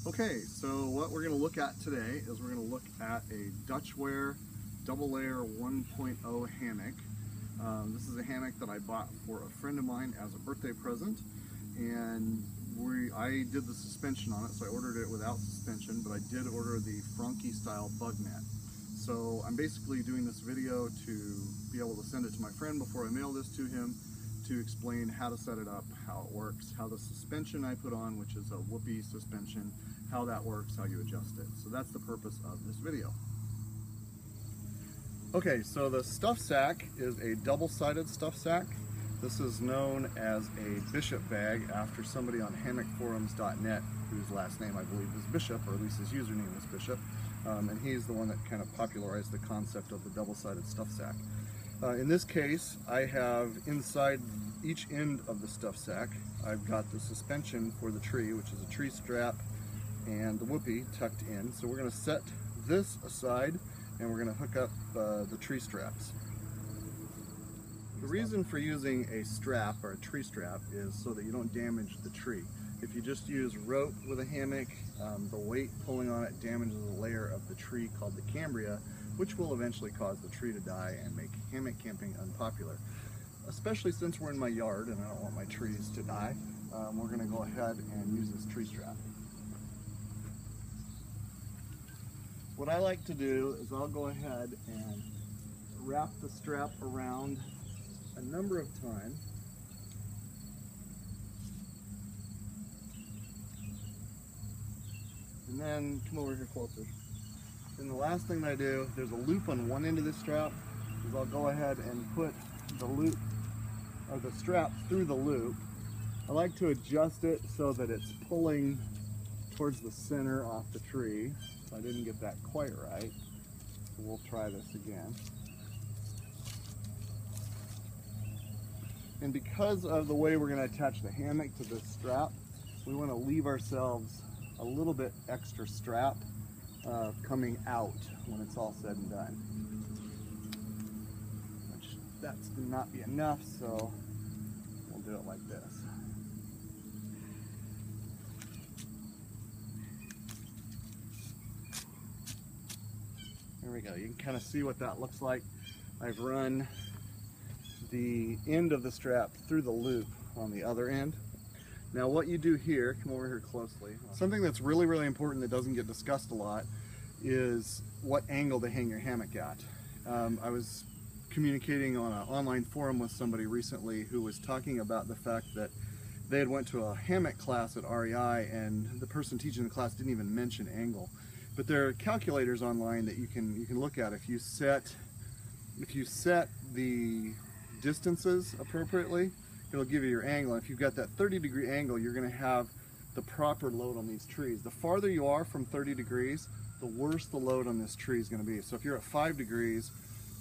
Okay, so what we're going to look at today is we're going to look at a Dutchware double layer 1.0 hammock. This is a hammock that I bought for a friend of mine as a birthday present, and I did the suspension on it, so I ordered it without suspension, but I did order the Franke style bug net. So I'm basically doing this video to be able to send it to my friend before I mail this to him, to explain how to set it up, how it works, how the suspension I put on, which is a whoopee suspension, how that works, how you adjust it. So that's the purpose of this video. Okay, so the stuff sack is a double-sided stuff sack. This is known as a Bishop bag after somebody on hammockforums.net whose last name I believe is Bishop, or at least his username is Bishop, and he's the one that kind of popularized the concept of the double-sided stuff sack. In this case, I have inside each end of the stuff sack, I've got the suspension for the tree, which is a tree strap, and the whoopee tucked in. So we're going to set this aside and we're going to hook up the tree straps. The reason for using a strap or a tree strap is so that you don't damage the tree. If you just use rope with a hammock, the weight pulling on it damages a layer of the tree called the cambria, which will eventually cause the tree to die and make hammock camping unpopular. Especially since we're in my yard and I don't want my trees to die, we're going to go ahead and use this tree strap. What I like to do is I'll go ahead and wrap the strap around a number of times. And then come over here closer. And the last thing that I do, there's a loop on one end of this strap, is I'll go ahead and put the loop, or the strap through the loop. I like to adjust it so that it's pulling towards the center off the tree. So I didn't get that quite right. So we'll try this again. And because of the way we're going to attach the hammock to this strap, we want to leave ourselves a little bit extra strap coming out when it's all said and done. Which that's not be enough, so we'll do it like this. There we go. You can kind of see what that looks like. I've run the end of the strap through the loop on the other end. Now what you do here, come over here closely, something that's really, really important that doesn't get discussed a lot is what angle to hang your hammock at. I was communicating on an online forum with somebody recently who was talking about the fact that they had went to a hammock class at REI and the person teaching the class didn't even mention angle. But there are calculators online that you can look at. If you set the distances appropriately, it'll give you your angle. And if you've got that 30-degree angle, you're going to have the proper load on these trees. The farther you are from 30 degrees, the worse the load on this tree is going to be. So if you're at 5 degrees,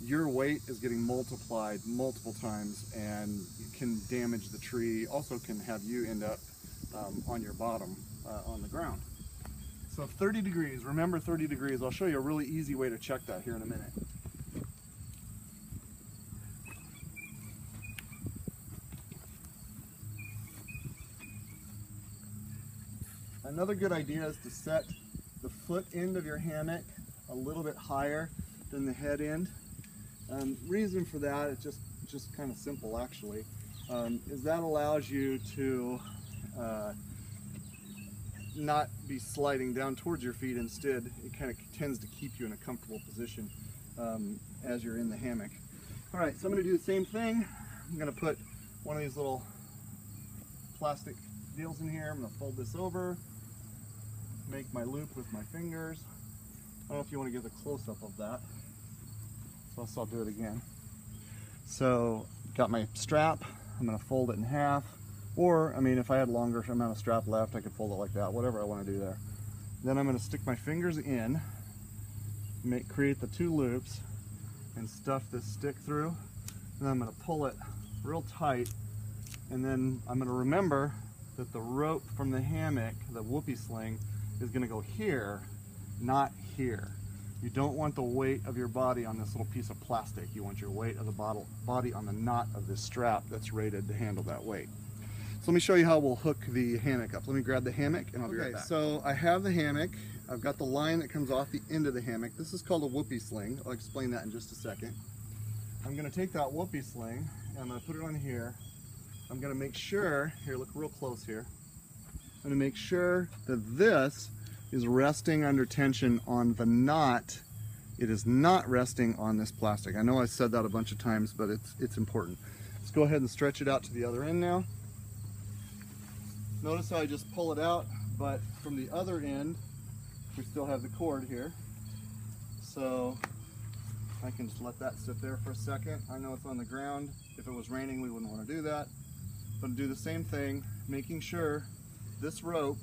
your weight is getting multiplied multiple times and can damage the tree. Also can have you end up on your bottom on the ground. So 30 degrees, remember 30 degrees. I'll show you a really easy way to check that here in a minute. Another good idea is to set the foot end of your hammock a little bit higher than the head end. Reason for that, it's just kind of simple actually, is that allows you to not be sliding down towards your feet. Instead, it kind of tends to keep you in a comfortable position as you're in the hammock. All right, so I'm going to do the same thing. I'm going to put one of these little plastic deals in here. I'm going to fold this over, make my loop with my fingers. I don't know if you want to get a close-up of that, so I'll do it again. So, got my strap. I'm going to fold it in half. Or, I mean, if I had longer amount of strap left, I could fold it like that, whatever I want to do there. Then I'm going to stick my fingers in, create the two loops, and stuff this stick through. And then I'm going to pull it real tight, and then I'm going to remember that the rope from the hammock, the whoopee sling, is going to go here, not here. You don't want the weight of your body on this little piece of plastic. You want your weight of the body on the knot of this strap that's rated to handle that weight. So let me show you how we'll hook the hammock up. Let me grab the hammock and I'll be right back. So I have the hammock. I've got the line that comes off the end of the hammock. This is called a whoopee sling. I'll explain that in just a second. I'm going to take that whoopee sling and I'm going to put it on here. I'm going to make sure, here, look real close here. I'm going to make sure that this is resting under tension on the knot. It is not resting on this plastic. I know I said that a bunch of times, but it's important. Let's go ahead and stretch it out to the other end now. Notice how I just pull it out, but from the other end, we still have the cord here. So I can just let that sit there for a second. I know it's on the ground. If it was raining, we wouldn't want to do that. But do the same thing, making sure this rope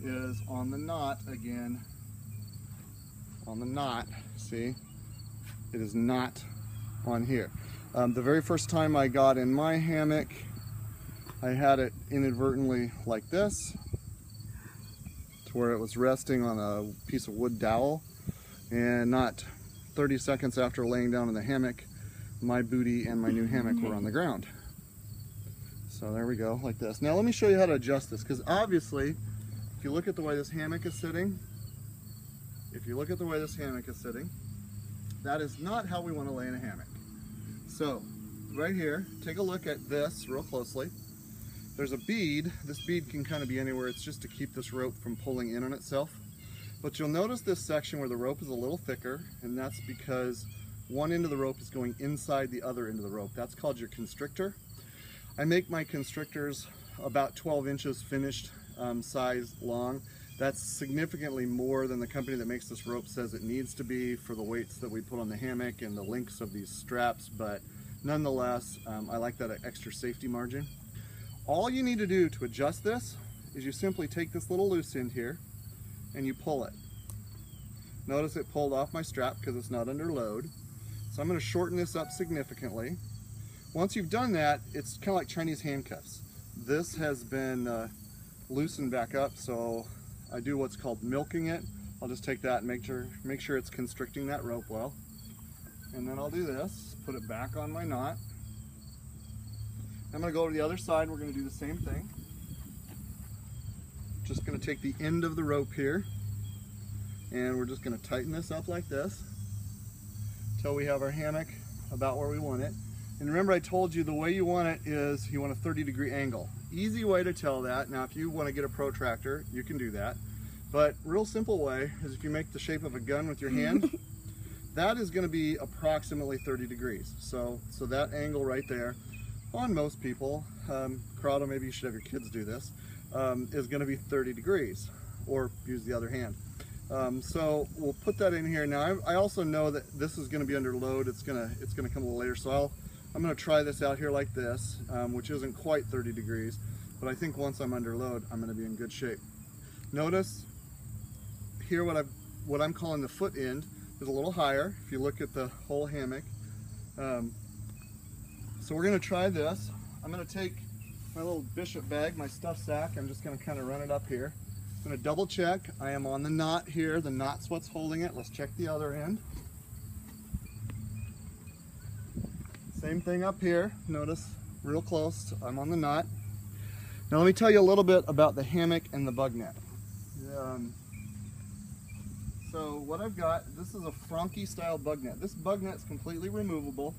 is on the knot again. On the knot, see? It is not on here. The very first time I got in my hammock, I had it inadvertently like this, to where it was resting on a piece of wood dowel, and not 30 seconds after laying down in the hammock, my booty and my new hammock were on the ground. So there we go, like this. Now let me show you how to adjust this, because obviously, if you look at the way this hammock is sitting, that is not how we want to lay in a hammock. So, right here, take a look at this real closely. There's a bead. This bead can kind of be anywhere. It's just to keep this rope from pulling in on itself. But you'll notice this section where the rope is a little thicker, and that's because one end of the rope is going inside the other end of the rope. That's called your constrictor. I make my constrictors about 12 inches finished size long. That's significantly more than the company that makes this rope says it needs to be for the weights that we put on the hammock and the lengths of these straps, but nonetheless, I like that extra safety margin. All you need to do to adjust this is you simply take this little loose end here and you pull it. Notice it pulled off my strap because it's not under load. So I'm going to shorten this up significantly. Once you've done that, it's kind of like Chinese handcuffs. This has been loosened back up, so I do what's called milking it. I'll just take that and make sure it's constricting that rope well. And then I'll do this, put it back on my knot. I'm going to go over to the other side. We're going to do the same thing. Just going to take the end of the rope here and we're just going to tighten this up like this until we have our hammock about where we want it. And remember, I told you the way you want it is you want a 30-degree angle. Easy way to tell that. Now if you want to get a protractor, you can do that, but real simple way is if you make the shape of a gun with your hand, that is going to be approximately 30 degrees. So that angle right there, on most people, Corrado, maybe you should have your kids do this, is going to be 30 degrees, or use the other hand. So we'll put that in here. Now I also know that this is going to be under load. It's going to come a little later, so I'm going to try this out here like this, which isn't quite 30 degrees, but I think once I'm under load, I'm going to be in good shape. Notice here what I'm calling the foot end is a little higher if you look at the whole hammock. So we're going to try this. I'm going to take my little bishop bag, my stuff sack. I'm just going to kind of run it up here. I'm going to double check. I am on the knot here. The knot's what's holding it. Let's check the other end. Same thing up here. Notice real close. I'm on the knot. Now let me tell you a little bit about the hammock and the bug net. So what I've got, this is a Franke style bug net. This bug net's completely removable.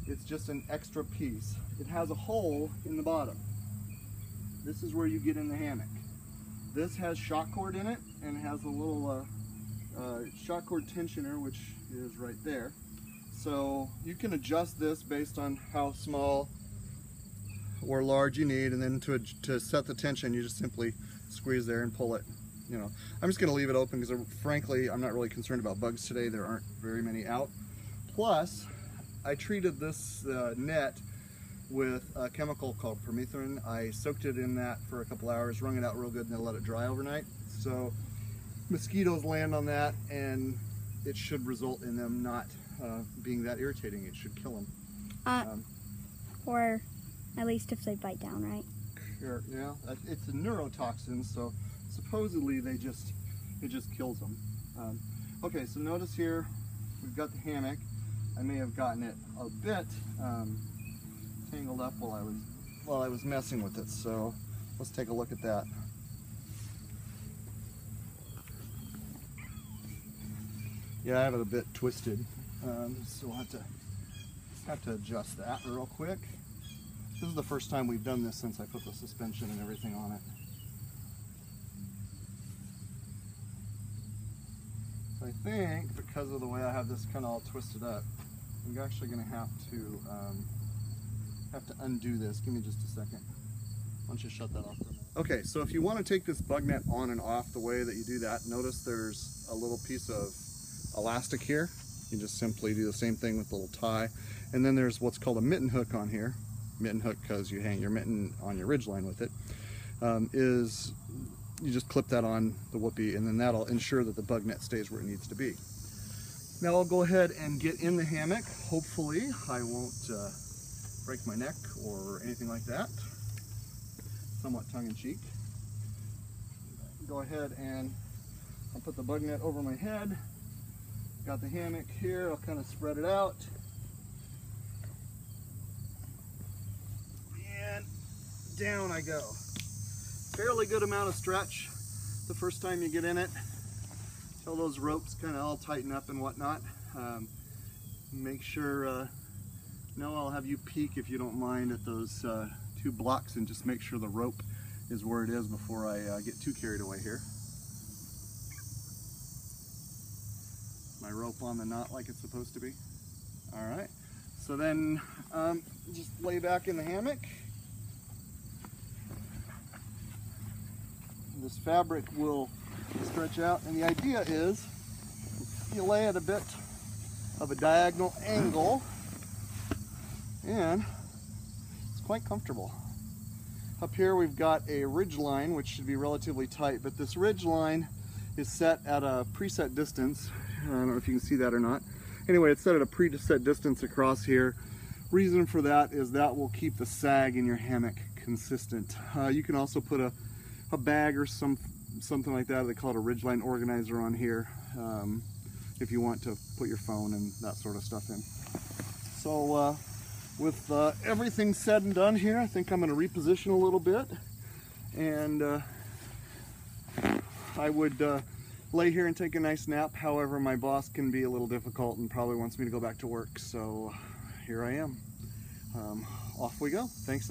It's just an extra piece. It has a hole in the bottom. This is where you get in the hammock. This has shock cord in it and has a little shock cord tensioner, which is right there. So you can adjust this based on how small or large you need, and then to set the tension, you just simply squeeze there and pull it. You know, I'm just going to leave it open because frankly, I'm not really concerned about bugs today. There aren't very many out. Plus, I treated this net with a chemical called permethrin. I soaked it in that for a couple hours, wrung it out real good, and then let it dry overnight. So mosquitoes land on that, and it should result in them not being that irritating. It should kill them. Or at least if they bite down, right? Sure, yeah. It's a neurotoxin, so supposedly it just kills them. Okay, so notice here we've got the hammock. I may have gotten it a bit tangled up while I was while I was messing with it, so let's take a look at that. Yeah, I have it a bit twisted, so we'll have to adjust that real quick. This is the first time we've done this since I put the suspension and everything on it. So I think because of the way I have this kind of all twisted up, I'm actually going to have to undo this. Give me just a second. Why don't you shut that off for a minute? Okay, so if you want to take this bug net on and off the way that you do that, notice there's a little piece of elastic here. You just simply do the same thing with the little tie. And then there's what's called a mitten hook on here. Mitten hook because you hang your mitten on your ridgeline with it. Is you just clip that on the whoopee, and then that'll ensure that the bug net stays where it needs to be. Now I'll go ahead and get in the hammock. Hopefully I won't break my neck or anything like that. Somewhat tongue-in-cheek. Go ahead and I'll put the bug net over my head. Got the hammock here, I'll kind of spread it out. And down I go. Fairly good amount of stretch the first time you get in it. Till those ropes kind of all tighten up and whatnot. Make sure, no, I'll have you peek if you don't mind at those two blocks and just make sure the rope is where it is before I get too carried away here. My rope on the knot like it's supposed to be. All right, so then just lay back in the hammock. This fabric will stretch out, and the idea is you lay at a bit of a diagonal angle, and it's quite comfortable. Up here we've got a ridge line, which should be relatively tight, but this ridge line is set at a preset distance. I don't know if you can see that or not. Anyway, it's set at a preset distance across here. Reason for that is that will keep the sag in your hammock consistent. You can also put a bag or something like that. They call it a ridgeline organizer on here, if you want to put your phone and that sort of stuff in. So with everything said and done here, I think I'm going to reposition a little bit, and I would lay here and take a nice nap. However, my boss can be a little difficult and probably wants me to go back to work, so here I am. Off we go. Thanks.